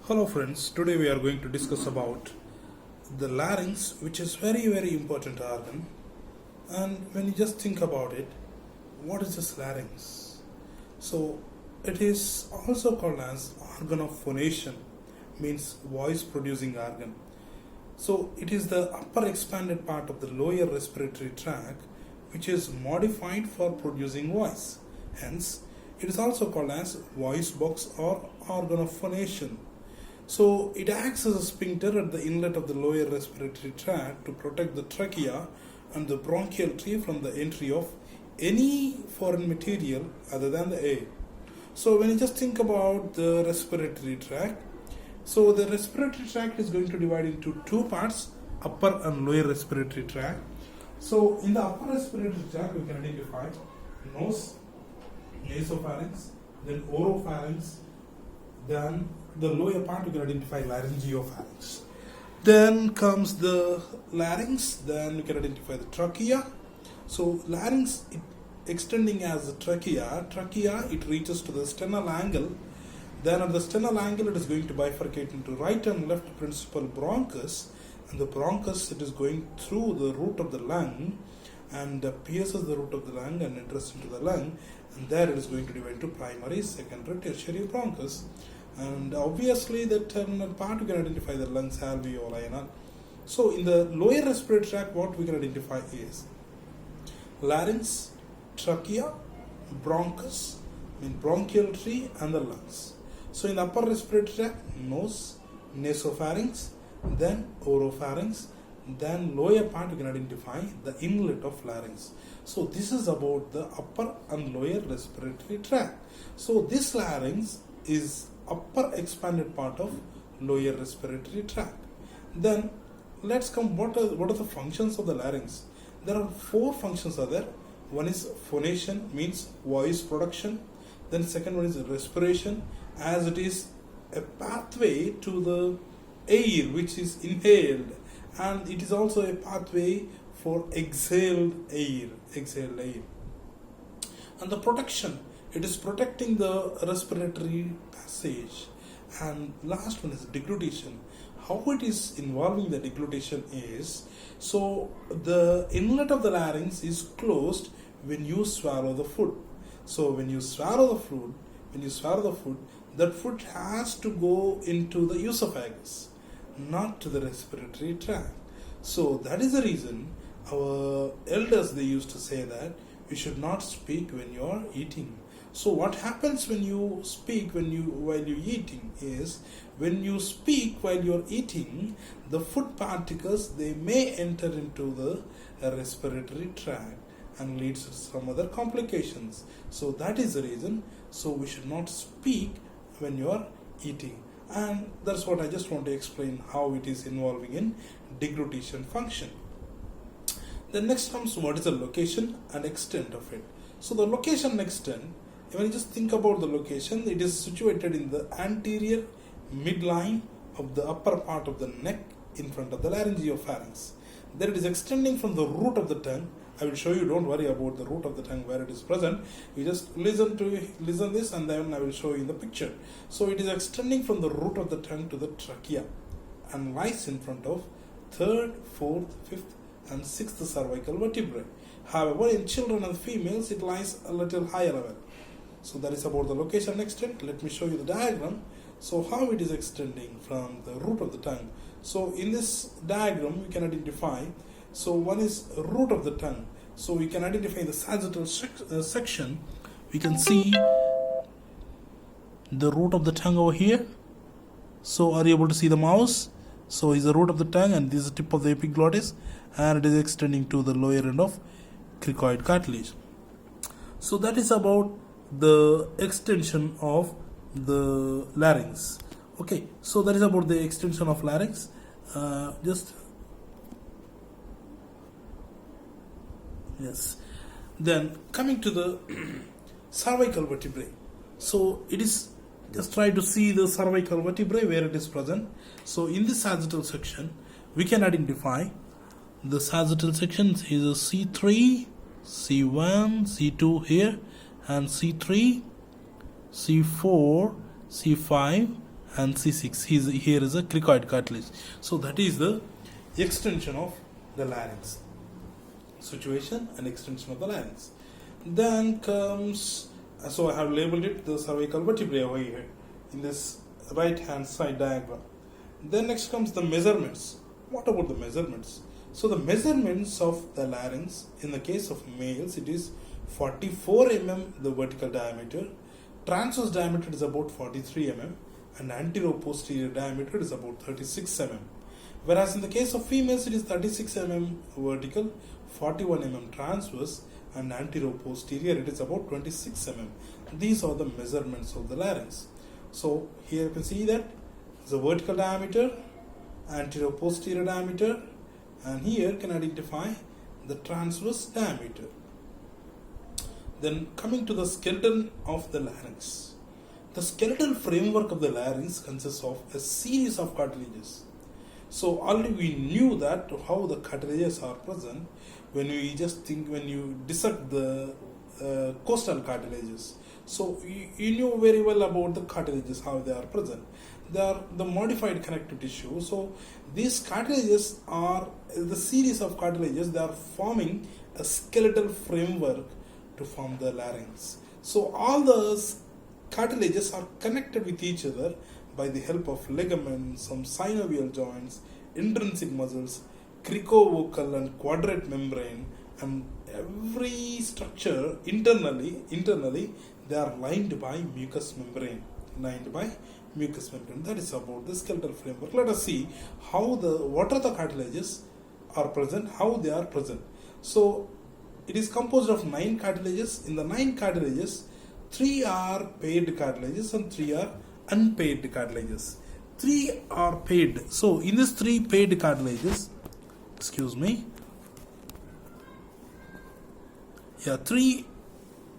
Hello friends, today we are going to discuss about the larynx, which is very important organ. And when you just think about it, what is this larynx? So it is also called as organ of phonation, means voice producing organ. So it is the upper expanded part of the lower respiratory tract which is modified for producing voice. Hence, it is also called as voice box or organ of phonation. So it acts as a sphincter at the inlet of the lower respiratory tract to protect the trachea and the bronchial tree from the entry of any foreign material other than the air. So when you just think about the respiratory tract, so the respiratory tract is going to divide into two parts, upper and lower respiratory tract. So in the upper respiratory tract we can identify nose, nasopharynx, then oropharynx, then the lower part you can identify laryngopharynx. Then comes the larynx, then you can identify the trachea. So larynx extending as the trachea, it reaches to the sternal angle. Then at the sternal angle it is going to bifurcate into right and left principal bronchus, and the bronchus it is going through the root of the lung and pierces the root of the lung and enters into the lung, and there it is going to divide into primary, secondary, tertiary bronchus. And obviously that terminal part you can identify the lungs, alveoli and all. So in the lower respiratory tract what we can identify is larynx, trachea, bronchus, bronchial tree and the lungs. So in the upper respiratory tract, nose, nasopharynx, then oropharynx, then lower part you can identify the inlet of larynx. So this is about the upper and lower respiratory tract. So this larynx is upper expanded part of lower respiratory tract. Then let's come, what are the functions of the larynx? There are four functions are there. One is phonation, means voice production. Then second one is respiration, as it is a pathway to the air which is inhaled, and it is also a pathway for exhaled air. And the protection, it is protecting the respiratory passage. And last one is deglutition. How it is involving the deglutition is, so the inlet of the larynx is closed when you swallow the food. So when you swallow the food, that food has to go into the esophagus, not to the respiratory tract. So that is the reason our elders, they used to say that you should not speak when you are eating. So what happens when you speak while you're eating is, when you speak while you're eating, the food particles, they may enter into the respiratory tract and leads to some other complications. So that is the reason. So we should not speak when you are eating. And that's what I just want to explain, how it is involving in deglutition function. Then next comes what is the location and extent of it. So the location and extent, when you just think about the location, it is situated in the anterior midline of the upper part of the neck in front of the laryngopharynx. Then it is extending from the root of the tongue. I will show you, don't worry about the root of the tongue where it is present. You just listen this and then I will show you in the picture. So it is extending from the root of the tongue to the trachea and lies in front of third, fourth, fifth and sixth cervical vertebrae. However, in children and females it lies a little higher level. So that is about the location and extent. Let me show you the diagram. So how it is extending from the root of the tongue. So in this diagram we can identify, so one is root of the tongue. So we can identify the sagittal section. We can see the root of the tongue over here. So are you able to see the mouse? So is the root of the tongue, and this is the tip of the epiglottis, and it is extending to the lower end of cricoid cartilage. So that is about the extension of the larynx. Okay, so that is about the extension of larynx. Yes. Then coming to the cervical vertebrae. So it is, just try to see the cervical vertebrae where it is present. So in this sagittal section we can identify the sagittal section is a C3, C1, C2 here, and C3, C4, C5 and C6. Here is a cricoid cartilage. So that is the extension of the larynx. Situation and extension of the larynx. Then comes, so I have labeled it the cervical vertebrae over here in this right hand side diagram. Then next comes the measurements. What about the measurements? So the measurements of the larynx, in the case of males, it is 44 mm the vertical diameter, transverse diameter is about 43 mm, and anterior-posterior diameter is about 36 mm. Whereas in the case of females, it is 36 mm vertical, 41 mm transverse, and anterior-posterior it is about 26 mm. These are the measurements of the larynx. So here you can see that the vertical diameter, anterior-posterior diameter, and here you can identify the transverse diameter. Then coming to the skeleton of the larynx. The skeletal framework of the larynx consists of a series of cartilages. So already we knew that how the cartilages are present when you dissect the costal cartilages. So you know very well about the cartilages, how they are present. They are the modified connective tissue. So these cartilages are the series of cartilages. They are forming a skeletal framework to form the larynx. So all the cartilages are connected with each other by the help of ligaments, some synovial joints, intrinsic muscles, cricovocal and quadrate membrane, and every structure internally they are lined by mucous membrane. That is about the skeletal framework. Let us see what are the cartilages are present, how they are present. So it is composed of 9 cartilages. In the 9 cartilages, 3 are paired cartilages and 3 are unpaired cartilages. 3 are paired. So in these 3 paired cartilages, 3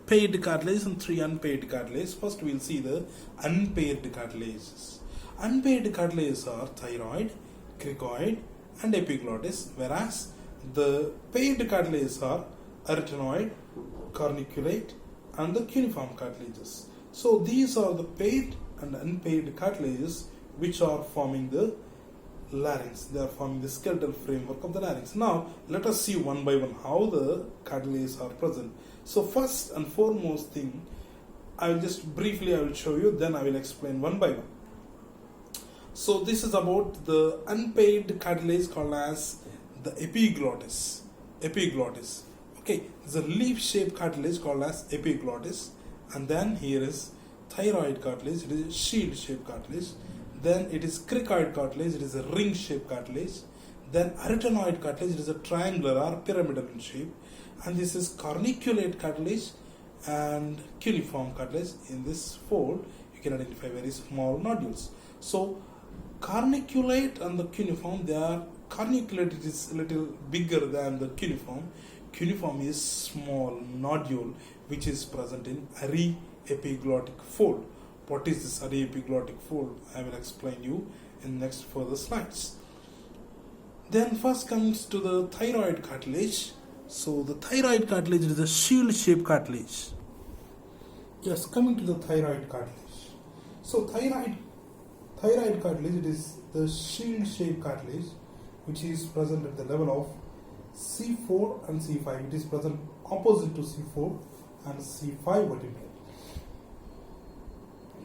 paired cartilages and 3 unpaired cartilages. First we will see the unpaired cartilages. Unpaired cartilages are thyroid, cricoid and epiglottis, whereas the paired cartilages are arytenoid, carniculate and the cuneiform cartilages. So these are the paired and unpaired cartilages which are forming the larynx. They are forming the skeletal framework of the larynx. Now let us see one by one how the cartilages are present. So first and foremost thing, I will show you, then I will explain one by one. So this is about the unpaired cartilage called as the epiglottis. Okay, there's a leaf-shaped cartilage called as epiglottis, and then here is thyroid cartilage, it is a shield-shaped cartilage. Then it is cricoid cartilage, it is a ring-shaped cartilage. Then arytenoid cartilage, it is a triangular or pyramidal in shape. And this is carniculate cartilage and cuneiform cartilage. In this fold, you can identify very small nodules. So carniculate and the cuneiform, carniculate it is a little bigger than the cuneiform. Cuneiform is small nodule which is present in aryepiglottic fold. What is this aryepiglottic fold? I will explain you in next further slides. Then first comes to the thyroid cartilage. So the thyroid cartilage is a shield-shaped cartilage. Yes, coming to the thyroid cartilage. So thyroid cartilage, it is the shield-shaped cartilage which is present at the level of C4 and C5. It is present opposite to C4 and C5 vertebrae.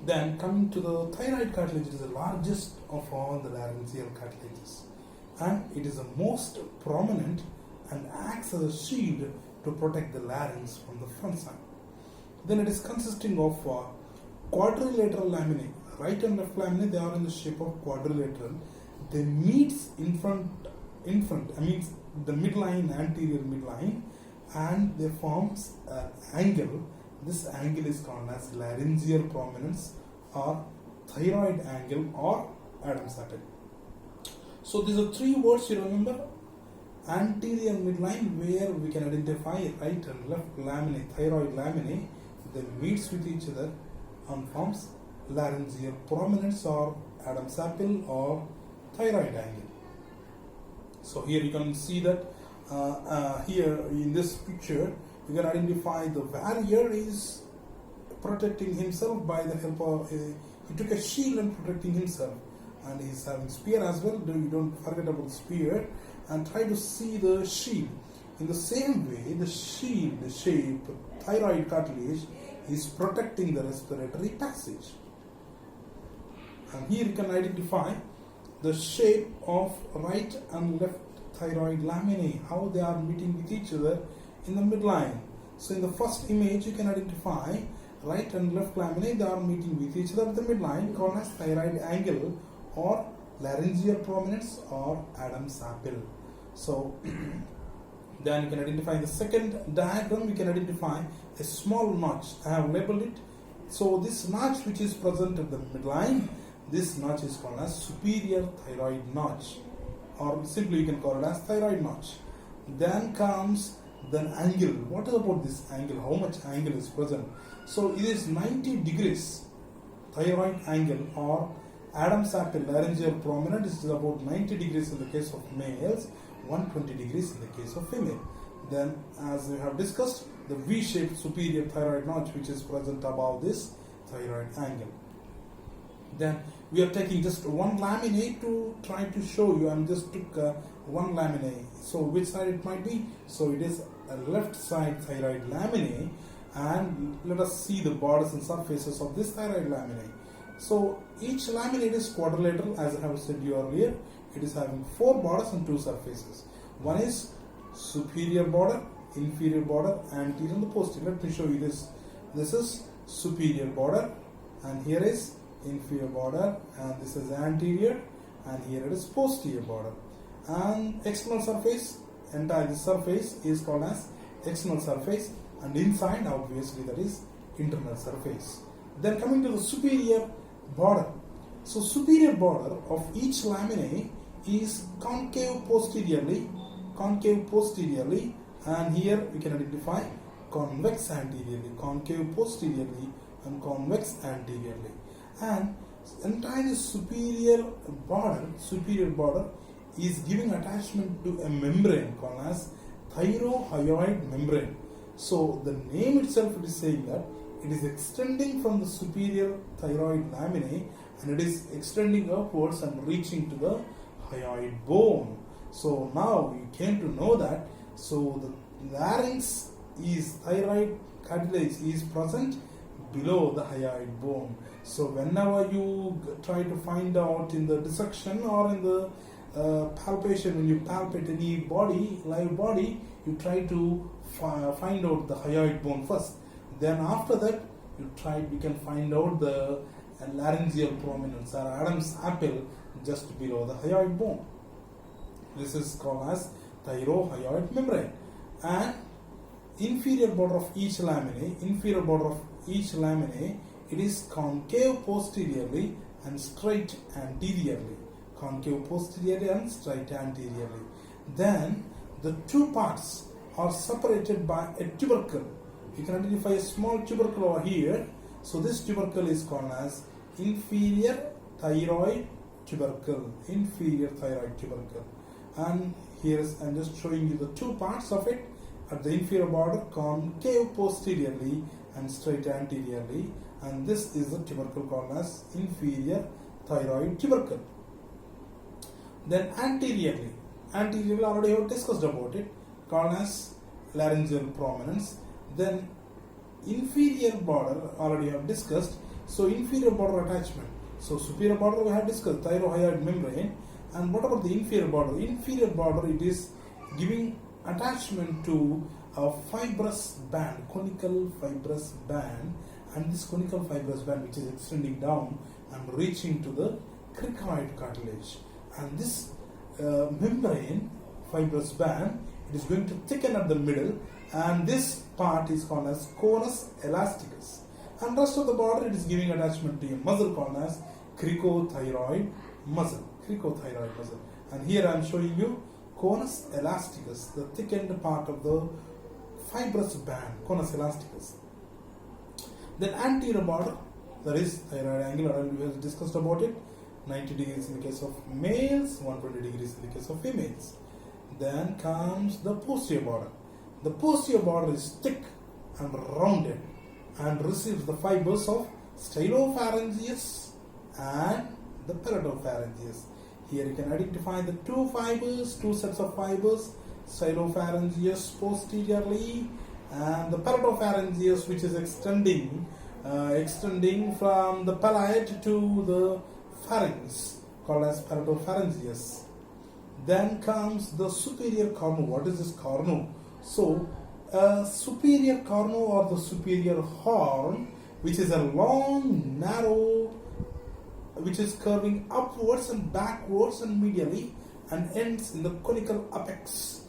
Then coming to the thyroid cartilage, it is the largest of all the laryngeal cartilages, and it is the most prominent and acts as a shield to protect the larynx from the front side. Then it is consisting of quadrilateral laminae. Right and left laminae, they are in the shape of quadrilateral. They meet in front, I mean the midline, anterior midline, and they form an angle. This angle is called as laryngeal prominence or thyroid angle or Adam's apple. So these are 3 words you remember. Anterior midline, where we can identify right and left laminae, thyroid laminae, they meets with each other and forms laryngeal prominence or Adam's apple or thyroid angle. So here you can see that here in this picture you can identify the warrior is protecting himself by the help of He took a shield and protecting himself. And he's having spear as well. You don't forget about the spear. And try to see the shield. In the same way, the shield, the shape, thyroid cartilage is protecting the respiratory passage. And here you can identify the shape of right and left thyroid laminae, how they are meeting with each other in the midline. So in the first image, you can identify right and left laminae, they are meeting with each other at the midline, called as thyroid angle or laryngeal prominence or Adam's apple. So then you can identify in the second diagram, you can identify a small notch. I have labeled it. So this notch which is present at the midline, this notch is called as superior thyroid notch, or simply you can call it as thyroid notch. Then comes the angle. What is about this angle? How much angle is present? So it is 90 degrees thyroid angle or Adam's apple laryngeal prominence is about 90 degrees in the case of males, 120 degrees in the case of female. Then, as we have discussed, the V-shaped superior thyroid notch which is present above this thyroid angle. Then we are taking just one laminate to try to show you. I just took one laminate. So which side it might be? So it is a left side thyroid laminae, and let us see the borders and surfaces of this thyroid laminae. So each laminate is quadrilateral, as I have said you earlier. It is having 4 borders and 2 surfaces. One is superior border, inferior border, anterior and the posterior. Let me show you this. This is superior border, and here is inferior border, and this is anterior, and here it is posterior border. And external surface, entire this surface is called as external surface, and inside obviously that is internal surface. Then coming to the superior border. So superior border of each laminae is concave posteriorly, and here we can identify convex anteriorly, concave posteriorly and convex anteriorly. And entire superior border is giving attachment to a membrane called as thyrohyoid membrane. So the name itself is saying that it is extending from the superior thyroid laminae, and it is extending upwards and reaching to the hyoid bone. So now we came to know that so the larynx is thyroid cartilage is present below the hyoid bone. So whenever you try to find out in the dissection or in the palpation, when you palpate any body, live body, you try to find out the hyoid bone first. Then after that, you can find out the laryngeal prominence or Adam's apple just below the hyoid bone. This is called as thyrohyoid membrane. And inferior border of each laminae, it is concave posteriorly and straight anteriorly. Concave posteriorly and straight anteriorly. Then the 2 parts are separated by a tubercle. You can identify a small tubercle over here. So this tubercle is called as inferior thyroid tubercle. And here is, I'm just showing you the 2 parts of it. At the inferior border, concave posteriorly and straight anteriorly, and this is the tubercle called as inferior thyroid tubercle. Then anteriorly already have discussed about it, called as laryngeal prominence. Then inferior border already have discussed. So inferior border attachment. So superior border we have discussed, thyrohyoid membrane. And what about the inferior border? Inferior border, it is giving attachment to a fibrous band, conical fibrous band, and this conical fibrous band which is extending down and reaching to the cricoid cartilage. And this membrane, fibrous band, it is going to thicken at the middle, and this part is called as conus elasticus. And rest of the border, it is giving attachment to a muscle called as cricothyroid muscle. And here I am showing you conus elasticus, the thickened part of the fibrous band, conus elasticus. Then anterior border, that is thyroid angle, we have discussed about it, 90 degrees in the case of males, 120 degrees in the case of females. Then comes the posterior border. The posterior border is thick and rounded and receives the fibers of stylopharyngeus and the palatopharyngeus. Here you can identify the two fibers, two sets of fibers, stylopharyngeus posteriorly and the palatopharyngeus, which is extending from the palate to the pharynx, called as palatopharyngeus. Then comes the superior cornu. What is this cornu? So, superior cornu or the superior horn, which is a long, narrow, which is curving upwards and backwards and medially and ends in the conical apex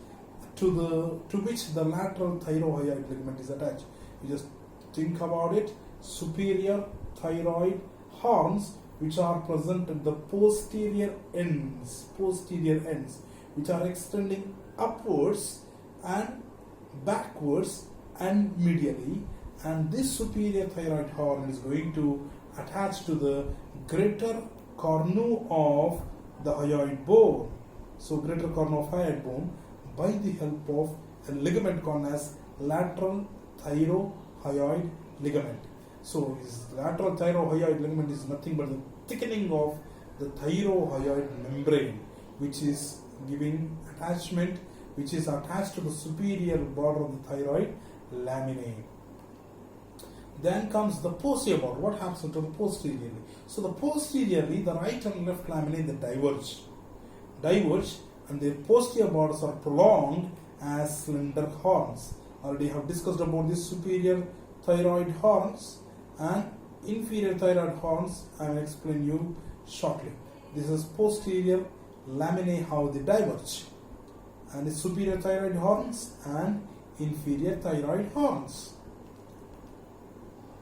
to which the lateral thyrohyoid ligament is attached. You just think about it. Superior thyroid horns which are present at the posterior ends, which are extending upwards and backwards and medially, and this superior thyroid horn is going to attach to the greater cornu of the hyoid bone. So greater cornu of hyoid bone by the help of a ligament called as lateral thyrohyoid ligament. So this lateral thyrohyoid ligament is nothing but the thickening of the thyrohyoid membrane, which is giving attachment, which is attached to the superior border of the thyroid laminae. Then comes the posterior border. What happens to the posteriorly? So the posteriorly, the right and left laminae, they diverge, and their posterior borders are prolonged as slender horns. Already have discussed about this superior thyroid horns and inferior thyroid horns. I will explain you shortly. This is posterior laminae, how they diverge, and the superior thyroid horns and inferior thyroid horns.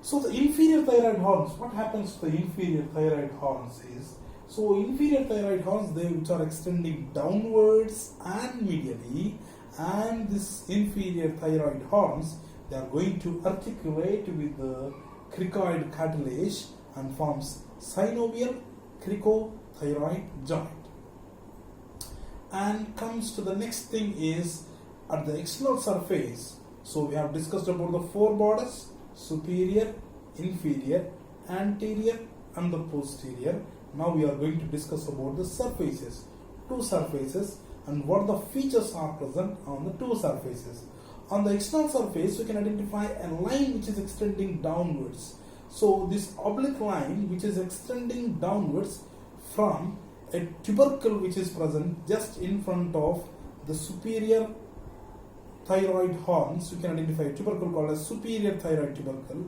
So the inferior thyroid horns, what happens to the inferior thyroid horns is, so inferior thyroid horns, they which are extending downwards and medially, and this inferior thyroid horns, they are going to articulate with the cricoid cartilage and forms synovial cricothyroid joint. And comes to the next thing is at the external surface. So we have discussed about the four borders: superior, inferior, anterior and the posterior. Now we are going to discuss about the surfaces, two surfaces, and what the features are present on the two surfaces. On the external surface, we can identify a line which is extending downwards. So this oblique line which is extending downwards from a tubercle which is present just in front of the superior thyroid horns, you can identify a tubercle called as superior thyroid tubercle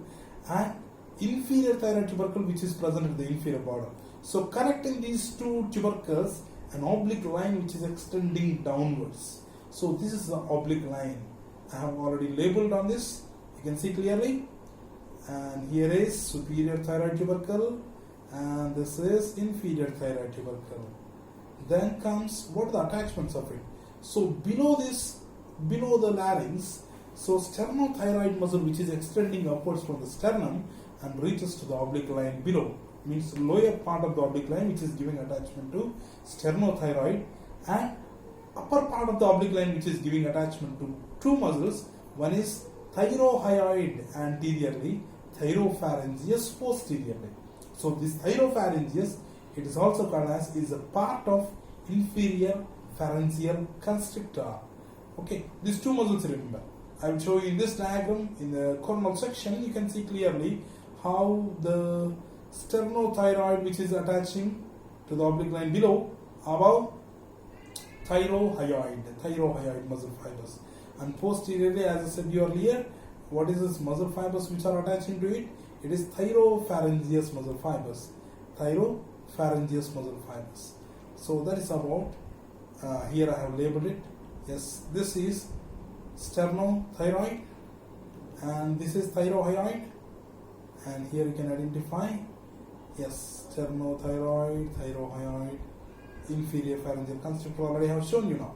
and inferior thyroid tubercle which is present at the inferior border. So connecting these two tubercles, an oblique line which is extending downwards. So this is the oblique line. I have already labeled on this. You can see clearly. And here is superior thyroid tubercle and this is inferior thyroid tubercle. Then comes what are the attachments of it. So below the larynx, so sternothyroid muscle which is extending upwards from the sternum and reaches to the oblique line below, means lower part of the oblique line which is giving attachment to sternothyroid, and upper part of the oblique line which is giving attachment to two muscles. One is thyrohyoid anteriorly, thyropharyngeus posteriorly. So this thyropharyngeus, it is also called as, is a part of inferior pharyngeal constrictor. Okay, these two muscles, remember. I will show you in this diagram in the coronal section. You can see clearly how the sternothyroid which is attaching to the oblique line below, above thyrohyoid muscle fibers, and posteriorly, as I said earlier, what is this muscle fibers which are attaching to it? It is thyropharyngeus muscle fibers. Thyropharyngeus muscle fibers. So that is about, here I have labeled it. Yes, this is sternothyroid and this is thyrohyoid, and here you can identify, yes, sternothyroid, thyrohyoid, inferior pharyngeal constrictor, already have shown you now.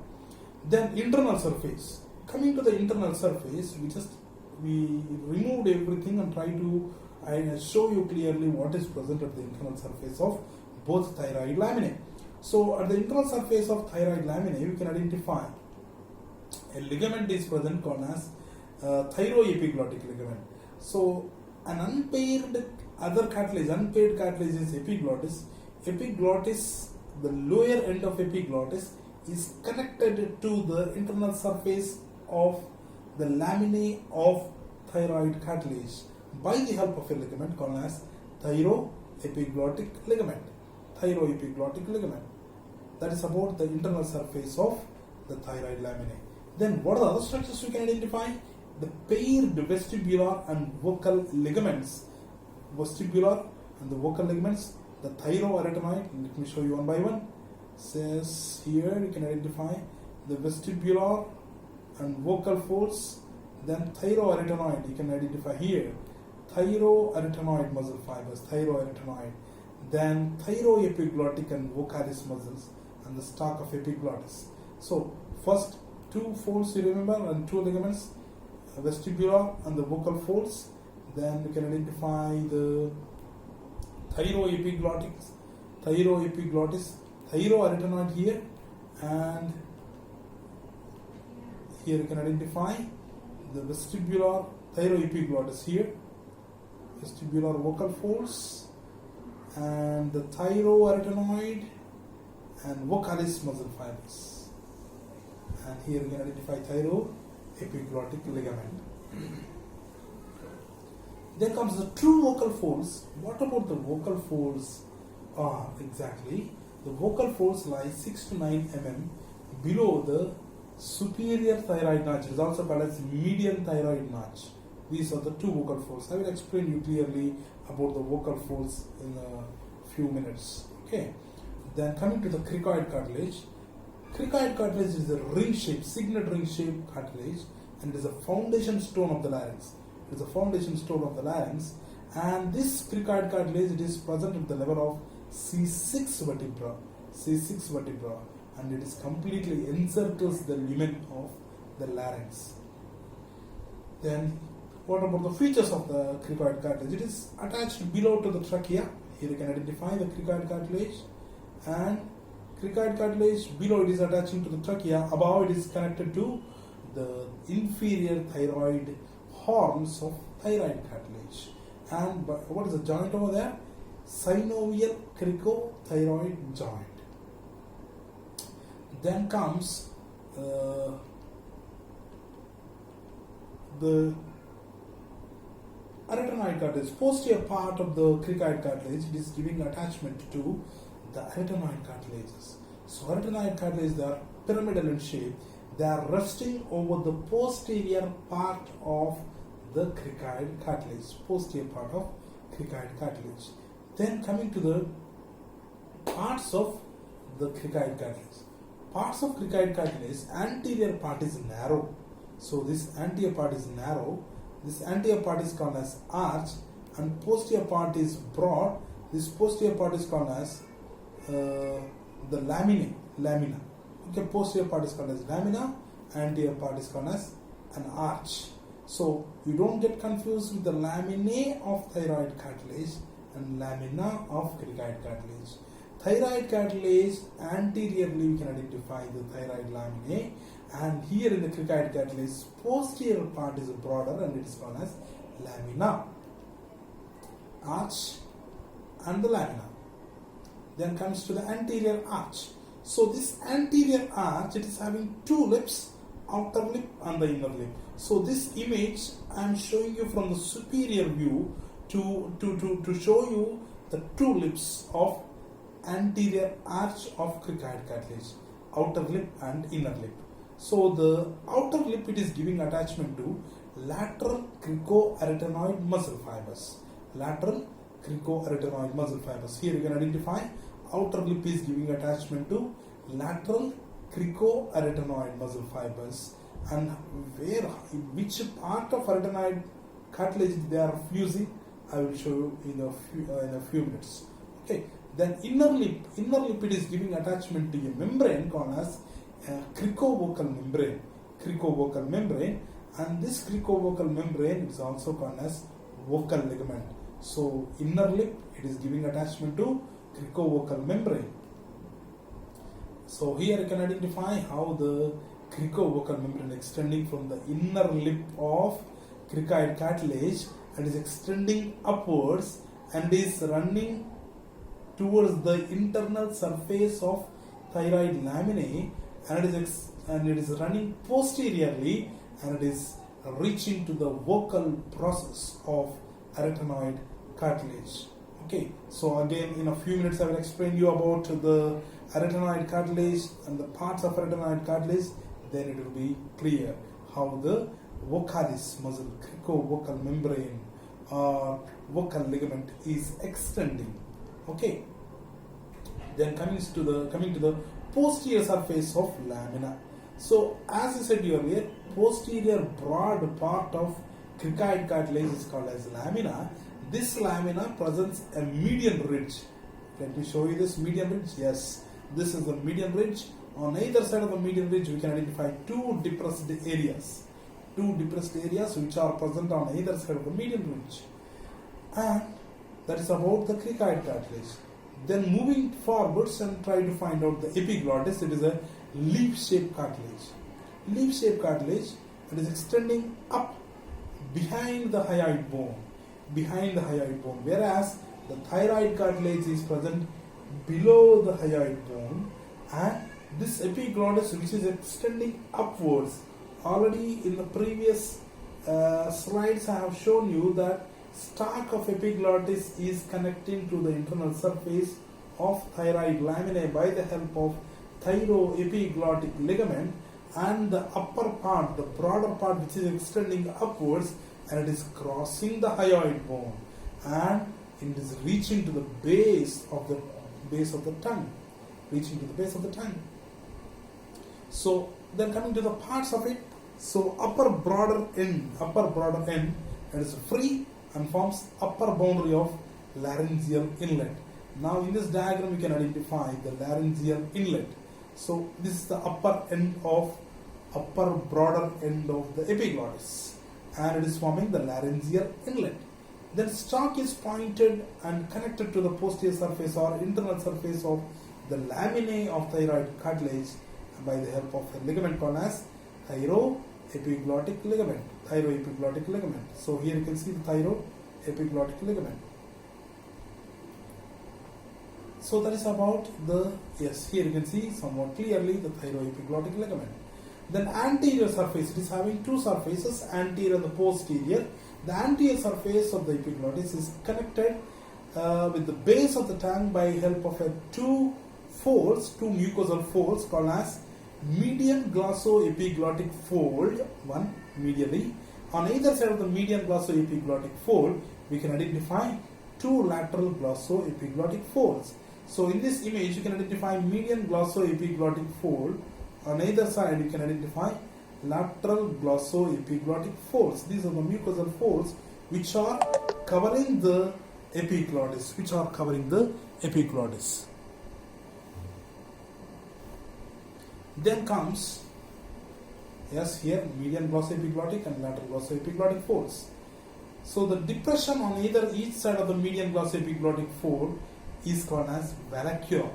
Then internal surface. Coming to the internal surface, we removed everything and try to show you clearly what is present at the internal surface of both thyroid laminae. So at the internal surface of thyroid laminae, we can identify a ligament is present called as thyroepiglottic ligament. So an unpaired other cartilage, unpaired cartilage is epiglottis. Epiglottis, the lower end of epiglottis, is connected to the internal surface of the laminae of thyroid cartilage by the help of a ligament called as thyroepiglottic ligament. Thyroepiglottic ligament. That is about the internal surface of the thyroid laminae. Then what are the other structures we can identify? The paired vestibular and vocal ligaments. Vestibular and the vocal ligaments. The thyroarytenoid. Let me show you one by one. Says here you can identify the vestibular and vocal folds. Then thyroarytenoid you can identify here. Thyroarytenoid muscle fibers. Thyroarytenoid. Then thyroepiglottic and vocalis muscles and the stalk of epiglottis. So first two folds you remember and two ligaments, vestibular and the vocal folds. Then we can identify the thyroepiglottis, thyroarytenoid here, and here you can identify the vestibular thyroepiglottis here, vestibular vocal folds, and the thyroarytenoid and vocalis muscle fibers. And here we can identify thyroepiglottic ligament. Then comes the true vocal folds. What about the vocal folds? Exactly. The vocal folds lie 6 to 9 mm below the superior thyroid notch. It is also called as median thyroid notch. These are the two vocal folds. I will explain you clearly about the vocal folds in a few minutes. Okay. Then coming to the cricoid cartilage. Cricoid cartilage is a ring-shaped, signet ring-shaped cartilage, and it is a foundation stone of the larynx. It is a foundation stone of the larynx, and this cricoid cartilage, it is present at the level of C6 vertebra. C6 vertebra, and it is completely encircles the lumen of the larynx. Then what about the features of the cricoid cartilage? It is attached below to the trachea. Here you can identify the cricoid cartilage, and cricoid cartilage below it is attaching to the trachea. Above it is connected to the inferior thyroid horns of thyroid cartilage. And what is the joint over there? Synovial cricothyroid joint. Then comes the arytenoid cartilage, posterior part of the cricoid cartilage. It is giving attachment to the arytenoid cartilages. So arytenoid cartilages, they are pyramidal in shape. They are resting over the posterior part of the cricoid cartilage. Posterior part of cricoid cartilage. Then coming to the parts of the cricoid cartilage. Parts of cricoid cartilage, anterior part is narrow. So this anterior part is narrow. This anterior part is called as arch, and posterior part is broad. This posterior part is called as the lamina. Okay, posterior part is called as lamina, anterior part is called as an arch. So you don't get confused with the laminae of thyroid cartilage and lamina of cricoid cartilage. Thyroid cartilage, anteriorly we can identify the thyroid laminae, and here in the cricoid cartilage, posterior part is broader and it is called as lamina, arch and the lamina. Then comes to the anterior arch. So this anterior arch, it is having two lips, outer lip and the inner lip. So this image I am showing you from the superior view to show you the two lips of anterior arch of cricoid cartilage, outer lip and inner lip. So the outer lip, it is giving attachment to lateral cricoarytenoid muscle fibers. Lateral cricoarytenoid muscle fibers. Here you can identify outer lip is giving attachment to lateral cricoarytenoid muscle fibers, and which part of arytenoid cartilage they are fusing, I will show you in a few minutes. Okay. Then inner lip it is giving attachment to a membrane called as cricovocal membrane. Cricovocal membrane, and this cricovocal membrane is also called as vocal ligament. So inner lip, it is giving attachment to cricovocal membrane. So here you can identify how the cricovocal membrane extending from the inner lip of cricoid cartilage and is extending upwards, and is running towards the internal surface of thyroid laminae, and it is running posteriorly, and it is reaching to the vocal process of arytenoid cartilage. Okay, so again in a few minutes I will explain you about the arytenoid cartilage and the parts of arytenoid cartilage. Then it will be clear how the vocalis muscle, cricovocal membrane or vocal ligament is extending. Okay, then coming to the posterior surface of lamina. So as I said earlier, posterior broad part of cricoid cartilage is called as lamina. This lamina presents a median ridge. Let me show you this median ridge. Yes, this is the median ridge. On either side of the median ridge, we can identify two depressed areas which are present on either side of the median ridge, and that is about the cricoid cartilage. Then moving forwards and try to find out the epiglottis. It is a leaf-shaped cartilage. Leaf-shaped cartilage, it is extending up behind the hyoid bone. Whereas the thyroid cartilage is present below the hyoid bone, and this epiglottis, which is extending upwards. Already in the previous slides I have shown you that stalk of epiglottis is connecting to the internal surface of thyroid laminae by the help of thyroepiglottic ligament, and the upper part, the broader part, which is extending upwards, and it is crossing the hyoid bone, and it is reaching to the base of the tongue. So then coming to the parts of it, so upper broader end, it is free and forms upper boundary of laryngeal inlet. Now in this diagram we can identify the laryngeal inlet. So this is the upper broader end of the epiglottis, and it is forming the laryngeal inlet. Then stalk is pointed and connected to the posterior surface or internal surface of the laminae of thyroid cartilage by the help of a ligament called as thyroepiglottic ligament. So here you can see the thyroepiglottic ligament. So that is about here you can see somewhat clearly the thyroepiglottic ligament. Then anterior surface, it is having two surfaces, anterior and the posterior. The anterior surface of the epiglottis is connected with the base of the tongue by help of two mucosal folds called as median glossoepiglottic fold, one medially. On either side of the median glossoepiglottic fold, we can identify two lateral glossoepiglottic folds. So in this image, you can identify median glossoepiglottic fold. On either side, you can identify lateral glossoepiglottic folds. These are the mucosal folds which are covering the epiglottis. Then comes, here median glossoepiglottic and lateral glossoepiglottic folds. So the depression on each side of the median glossoepiglottic fold is called as vallecula.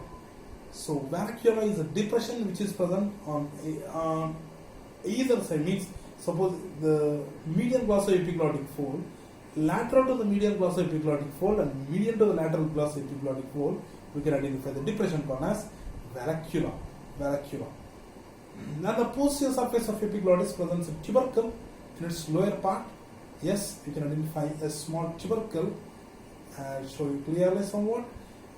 So vallecula is a depression which is present on either side. Means suppose the median glossoepiglottic fold, lateral to the median glossoepiglottic fold and median to the lateral glossoepiglottic fold, we can identify the depression called as vallecula. Now the posterior surface of epiglottis presents a tubercle in its lower part. Yes, you can identify a small tubercle. I'll show you clearly somewhat.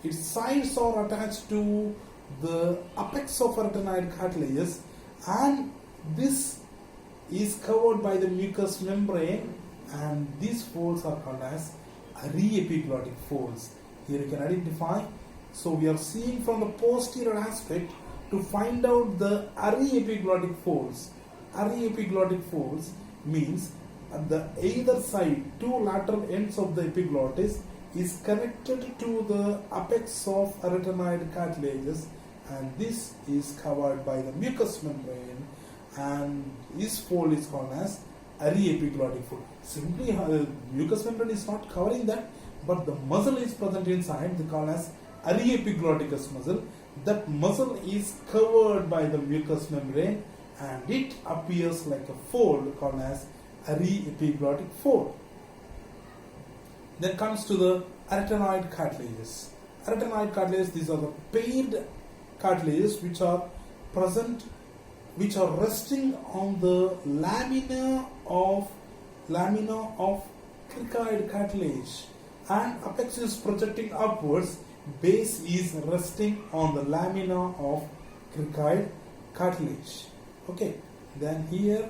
Its sides are attached to the apex of arytenoid cartilages, and this is covered by the mucous membrane, and these folds are called as aryepiglottic folds. Here you can identify. So we are seeing from the posterior aspect to find out the aryepiglottic folds. Aryepiglottic folds means at the either side, two lateral ends of the epiglottis is connected to the apex of arytenoid cartilages, and this is covered by the mucous membrane, and this fold is called as aryepiglottic fold. Simply mucous membrane is not covering that, but the muscle is present inside, they call as aryepiglotticus muscle. That muscle is covered by the mucous membrane, and it appears like a fold called as aryepiglottic fold. Then comes to the arytenoid cartilages. Arytenoid cartilages, these are the paired cartilages which are present, which are resting on the lamina of cricoid cartilage, and apex is projecting upwards, base is resting on the lamina of cricoid cartilage. Okay, then here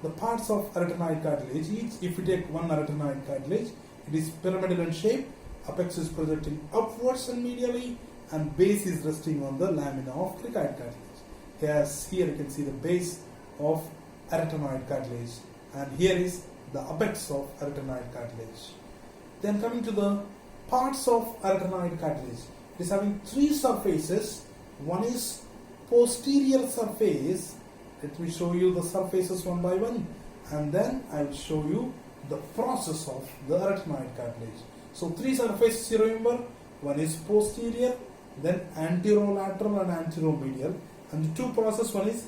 the parts of arytenoid cartilage, each, if you take one arytenoid cartilage, it is pyramidal in shape, apex is projecting upwards and medially, and base is resting on the lamina of cricoid cartilage. Yes, here you can see the base of arytenoid cartilage, and here is the apex of arytenoid cartilage. Then coming to the parts of arytenoid cartilage, it is having three surfaces. One is posterior surface. Let me show you the surfaces one by one, and then I will show you the process of the arytenoid cartilage. So three surfaces you remember. One is posterior, then anterolateral and anteromedial, and the two process, one is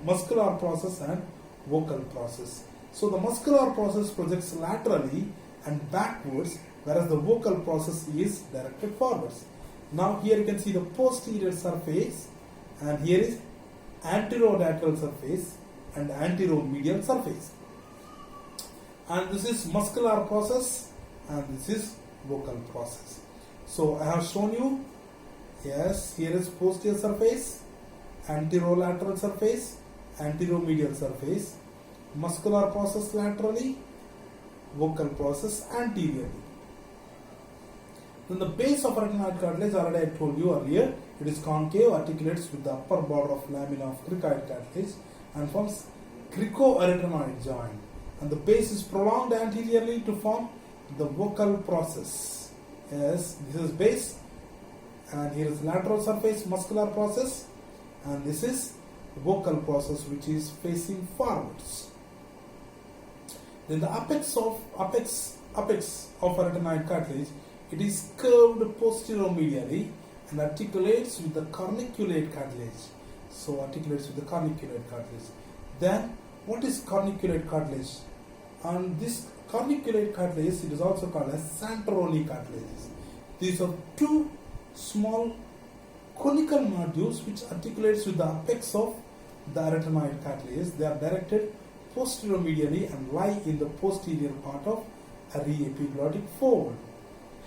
muscular process and vocal process. So the muscular process projects laterally and backwards, whereas the vocal process is directed forwards. Now here you can see the posterior surface, and here is anterolateral surface and anteromedial surface, and this is muscular process and this is vocal process. So I have shown you, yes, here is posterior surface, anterolateral surface, anteromedial surface, muscular process laterally, vocal process anteriorly. Then the base of arytenoid cartilage, already I told you earlier, it is concave, articulates with the upper border of lamina of cricoid cartilage and forms cricoarytenoid joint. And the base is prolonged anteriorly to form the vocal process. Yes, this is base, and here is lateral surface, muscular process, and this is vocal process which is facing forwards. Then the apex of arytenoid cartilage, it is curved posterior-medially and articulates with the corniculate cartilage. So articulates with the corniculate cartilage. Then what is corniculate cartilage? And this corniculate cartilage, it is also called as Santoroni cartilages. These are two small conical nodules which articulates with the apex of the arytenoid cartilages. They are directed posterior-medially and lie in the posterior part of aryepiglottic fold.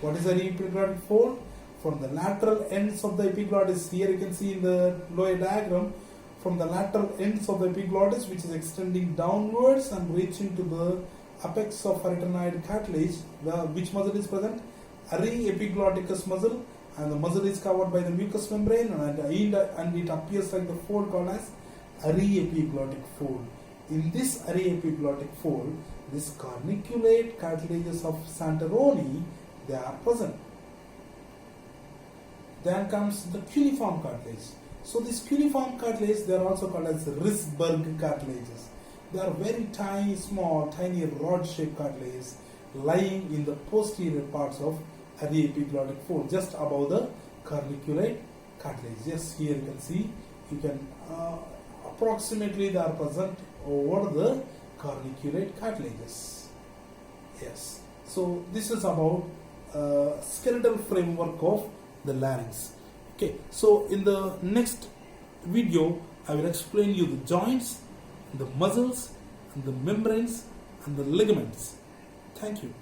What is aryepiglottic fold? From the lateral ends of the epiglottis, here you can see in the lower diagram, from the lateral ends of the epiglottis, which is extending downwards and reaching to the apex of arytenoid cartilage, which muscle is present? Aryepiglotticus muscle, and the muscle is covered by the mucous membrane, and it appears like the fold called as aryepiglottic fold. In this aryepiglottic fold, this corniculate cartilages of Santoroni, they are present. Then comes the cuneiform cartilage. So these cuneiform cartilage, they are also called as Risberg cartilages. They are very tiny, small, tiny rod-shaped cartilages lying in the posterior parts of aryepiglottic fold, just above the corniculate cartilage. Yes, here you can see, you can approximately they are present over the corniculate cartilages. Yes. So this is about skeletal framework of the larynx. Okay. So in the next video, I will explain you the joints, the muscles, and the membranes, and the ligaments. Thank you.